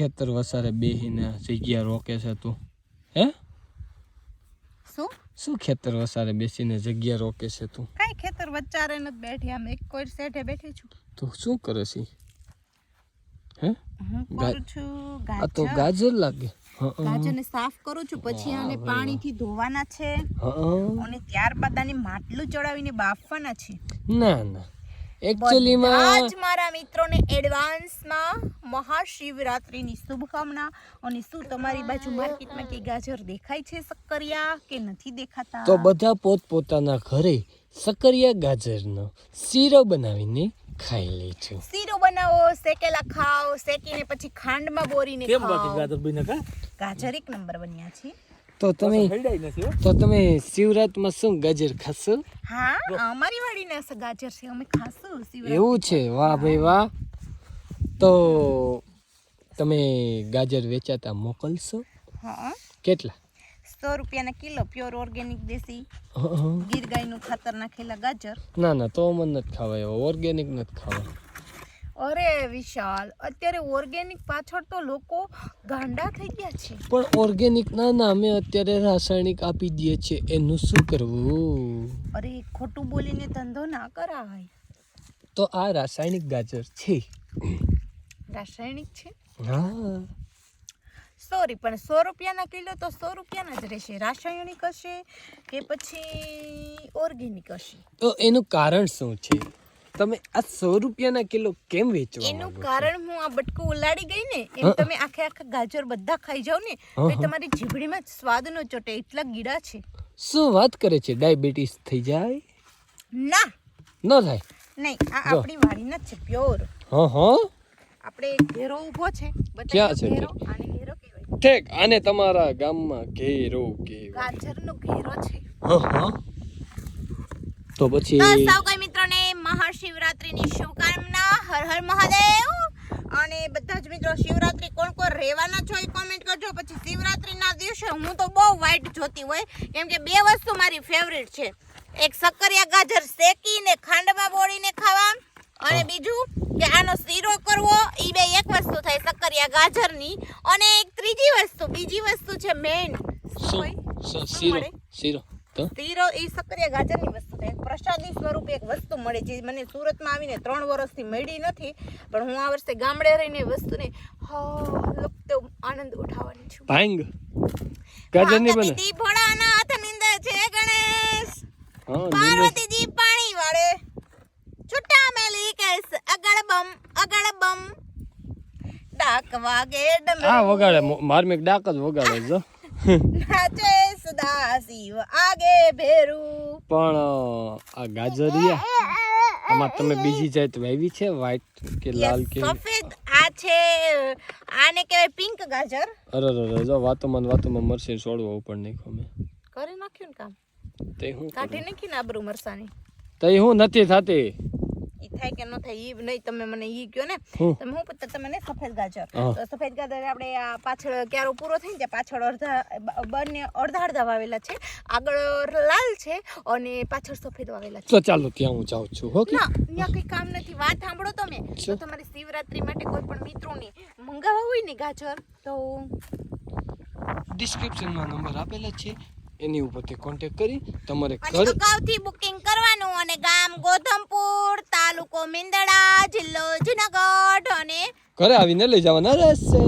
ખેતર વસારે બેહીને જગ્યા રોકે છે તું? હે શું ખેતર વસારે બેસીને જગ્યા રોકે છે તું? કાઈ ખેતર વચારે નથી બેઠી, આમ એક કોઈ સેઠે બેઠી છું. તું શું કરે છે? હે હું કરું છું આ તો ગાજર લાગે. ગાજરને સાફ કરું છું, પછી આને પાણીથી ધોવાના છે અને ત્યારબાદ આને માટલું ચડાવીને બાફવાના છે. ના ના, એકચ્યુઅલી માં આજ મારા મિત્રોને એડવાન્સમાં મહાશિવરાત્રીની શુભકામના. અને શું તમારી બાજુ માર્કેટમાં કે ગાજર દેખાય છે સક્કરિયા કે નથી દેખાતા? તો બધા પોતપોતાના ઘરે સક્કરિયા ગાજરનો શીરો બનાવીને ખાઈ લે છે. શીરો બનાવો, શેકેલા ખાઓ, શેકીને પછી ખાંડમાં બોરીને ખાઓ. કેમ બાકી ગાજર બન્યા કા? ગાજર એક નંબર બન્યા છે. તો તમે શિવરાતમાં શું ગાજર ખાશો? હા, અમારી વાડીના ગાજર છે, અમે ખાશું શિવરાત. એવું છે? વાહ ભાઈ વાહ. તો તમે ગાજર વેચાતા મોકલશો? હા. કેટલા? 100 રૂપિયાના કિલો, પ્યોર ઓર્ગેનિક દેશી ગીર ગાયનું ખાતર નાખેલા ગાજર. ના ના, તો મને નથી ખાવા, એવા ઓર્ગેનિક નથી ખાવા. અરે વિશાલ, અત્યારે ઓર્ગેનિક પાછળ તો લોકો ગાંડા થઈ ગયા છે. પણ ઓર્ગેનિક ના નામે અત્યારે રાસાયણિક આપી દે છે, એનું શું કરવું? અરે ખોટું બોલીને ધંધો ના કરાય. તો આ રાસાયણિક ગાજર છે. રાસાયણિક છે? હા. સોરી, પણ 100 રૂપિયાના કિલો તો 100 રૂપિયાના જ રહેશે. રાસાયણિક હશે કે પછી ઓર્ગેનિક હશે? તો એનું કારણ શું છે? તમે આ 100 રૂપિયાના કિલો કેમ વેચવા? એનું કારણ હું આ બટકું ઉલાડી ગઈ ને, એમ તમે આખા ગાજર બધા ખાઈ જાવ ને તો તમારી જીભડીમાં સ્વાદ નો ચોટે, એટલા ગીડા છે. શું વાત કરે છે? ડાયાબિટીસ થઈ જાય? ના, ન થાય. નહીં, આ આપણી વાડીના જ છે, પ્યોર. હા. આપણે ઘેરો ઊભો છે, ક્યાં છે? ઘેરો, આને ઘેરો કહેવાય. ઠીક, આને તમારા ગામમાં ઘેરો કહેવાય. ગાજરનો ઘેરો છે. હા. તો પછી સૌ કોઈ મિત્રોને મહાશિવરાત્રીની શુભકામના. હર હર મહાદેવ. અને બધા જ મિત્રો શિવરાત્રી કોણ કોણ રહેવાના છો એ કોમેન્ટ કરજો. પછી શિવરાત્રીના દિવસે હું તો બહુ વાઇટ જોતી હોય, કેમ કે 2 વસ્તુ મારી ફેવરિટ છે. એક સક્કરિયા ગાજર શેકીને ખાંડમાં બોળીને ખાવા, અને બીજું કે આનો શીરો કરવો. ઈ બે એક વસ્તુ થઈ સક્કરિયા ગાજરની. અને એક બીજી વસ્તુ છે મેન. શીરો એ સક્કરિયા ગાજરની વસ્તુ છે. પ્રસાદી સ્વરૂપે એક વસ્તુ મળે જે મને સુરતમાં આવીને 3 વર્ષથી મળી નથી, પણ હું આ વર્ષે ગામડે રહીને વસ્તુને લુપ્ત આનંદ ઉઠાવવાની છું. ભાંગ ગાજરની બને. દી ભોળાનાથ નિંદર છે ગણેશ, પાર્વતીજી પાણી વાળે, છૂટા મેલી કેસ અગળ બમ ડાક વાગે ડમરૂ. આ વગાડે માર્મિક ડાક જ વગાડે જો. નાચે સદા શિવ આગે ભેરું. પણ આ ગાજરિયા આમાં તમે બીજી જાત વાવી છે? વ્હાઈટ કે લાલ કે સફેદ? આ છે, આને કહેવાય પિંક ગાજર. અરે જો વાતોમાં મરસી છોડવા ઉપર નાખ્યો મેં. કરી નાખ્યું ને કામ, તે હું કાઢી નાખી ને આબરૂ મરસાની. તે હું નથી થતી. ઈ થાય કે ન થાય ઈ નહીં, તમે મને ઈ કયો ને. તમે હું પૂછતા તમે ને સફેદ ગાજર, તો સફેદ ગાજર આપણે આ પાછળ ક્યારો પૂરો થઈ ને પાછળ અડધા વાવેલા છે, આગળ લાલ છે અને પાછળ સફેદ વાવેલા છે. તો ચાલો ત્યાં હું જાઉં છું. ઓકે, ના, ત્યાં કઈ કામ નથી. વાત સાંભળો તમે. તો તમારી શિવરાત્રી માટે કોઈ પણ મિત્રોને મંગાવવા હોય ને ગાજર, તો ડિસ્ક્રિપ્શનમાં નંબર આપેલા છે, એની ઉપરથી કોન્ટેક્ટ કરી તમારે અગાઉથી બુકિંગ કરવાનું. અને ગામ ગોધમપુર, તાલુકો મિંદડા, જિલ્લો જુનાગઢ, અને ઘરે આવીને લઈ જવાના રહેશે.